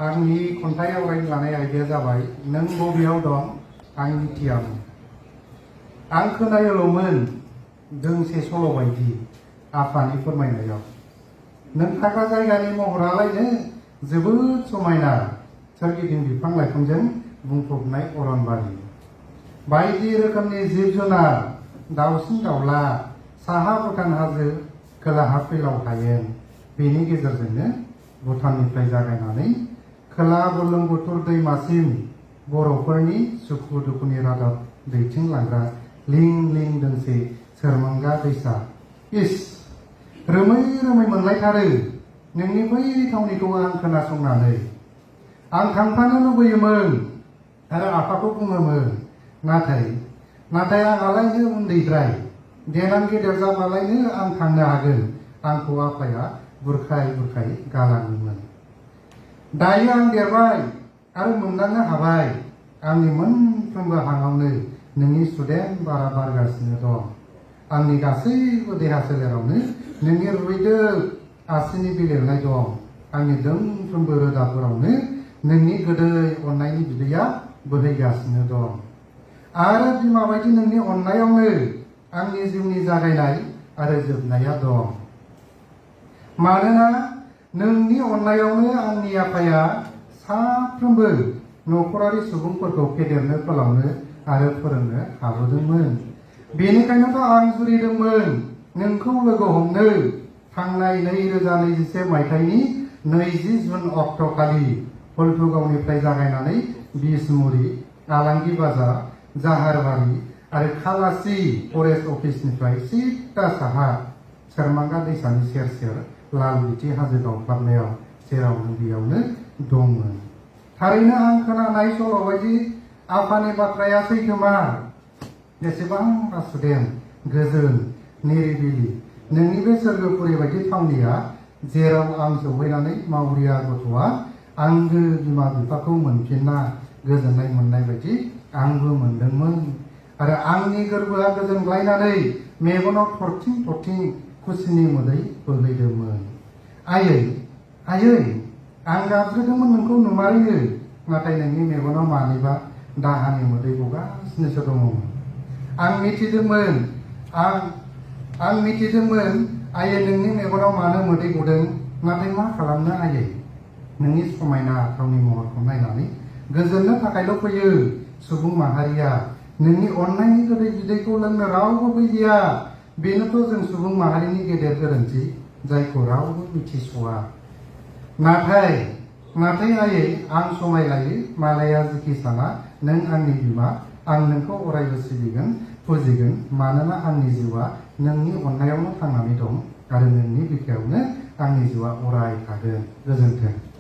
आंनि खन्थाइ आवरायनो लानाय आयदाया जाबाय नों बबेयाव दं आं मिथियामोन। आं खोनायोल'मोन दोंसे सल' बायदि आफानि फोरमायनायाव। नों थाग्रा जायगानि महरालायनो जोबोद समायना, सोरगिदिं बिफां लाइफांजों बुंफबनाय अरनबारि। बायदि रोखोमनि जिब जुनार, दाउसिन दाउला, साहा भुटान हाजो, खोलाहा फैलाव हायेन, बेनि गेजेरजोंनो भुटाननिफ्राय जागायनानै खोला बुरलुंबुथुर दैमासिम बर'फोरनि सुखु दुखुनि रादाब दैथिंलांग्रा लिं लिं दोंसे सोरमांगा दैसा। इस, रोमै रोमै मोनलायथारो नोंनि बै थावनिखौ आं खोनासंनानै। आं थांफानो लुबैयोमोन आरो आफाखौ बुङोमोन, नाथाय आंहालायनो उन्दैद्राय, देनां गेदेर जाबालायनो आं थांनो हागोन। आंखौ आफाया बुरखाय बुरखाय गालाङोमोन। दायो आं देरबाय आरो मोनदांनो हाबाय, आंनि मोनफ्रोमबो हाङावनो नोंनि सुदेम बारा बारगासिनो दं। आंनि गासैबो देहा सोलेरावनो नोंनि रुइदोब आसिनि बिलिरनाय दं। आंनि दोंफ्रोमबो रोदाफोरावनो नोंनि गोदै अननायनि बिदैया बोहैगासिनो दं। आरो बिमा बायदि नोंनि अननायावनो आंनि जिउनि जागायनाय आरो जोबनाया दं। मानोना नोंनि अननायावनो आंनि आफाया साफ्रोमबो नखरारि सुबुंफोरखौ फेदेरनो फोलावनो आरो फोरोंनो हाबोदोंमोन। बेनिखायनोथ' आं जुरिदोंमोन नोंखौ लोगो हमनो थांनाय 2021 मायथाइनि 20 जुन अक्ट'खालि हल्थुगावनिफ्राय जागायनानै बिसमुरि, आलांगि बाजार, जाहारबारि आरो खालासि फरेस्ट अफिसनिफ्राय सिद्दा साहा सोरमांगा दैसानि सेर सेर लालबिथि हाजो गावख्लाबनायाव जेराव नों बेयावनो दंमोन। थारैनो आं खोनानाय सल' बायदि आफानि बाथ्राया सैथोमार। बेसेबांबा सुदेम, गोजोन, निरिबिलि नोंनि बे सोरगोपुरि बायदि थावनिया, जेराव आं सौहैनानै मावरिया गथ'आ आंगो बिमा बिफाखौ मोनफिनना गोजोननाय मोननाय बायदि आंबो मोनदोंमोन। आरो आंनि गोरबोआ गोजोनग्लायनानै मेगनाव थरथिं थरथिं खुसिनि मोदै बोहैदोंमोन। आयै, आं गाबज्रिदोंमोन नोंखौ नुमारैनो, नाथाय नोंनि मेगनाव मानिबा दाहानि मोदै गगासिनोसो दङमोन। आं मिथिदोंमोन आयै नोंनि मेगनाव मानो मोदै गदों, नाथाय मा खालामनो आयै, नोंनि समायना थावनि महरखौ नायनानै गोजोननो थाखायल' फैयो सुबुं माहारिया। नोंनि अननायनि गोदै बिदैखौ लोंनो रावबो फैलिया। बेनोथ' जों सुबुं माहारिनि गेदेर गोरोन्थि, जायखौ रावबो मिथिस'आ। नाथाय आयै, आं समाय लायो मालाया जिखि साना, नों आंनि बिमा, आं नोंखौ अरायबो सिबिगोन, फुजिगोन। मानोना आंनि जिउआ नोंनि अननायावनो थांनानै दं आरो नोंनि बिखायावनो आंनि जिउआ अराय थागोन। गोजोन्थों।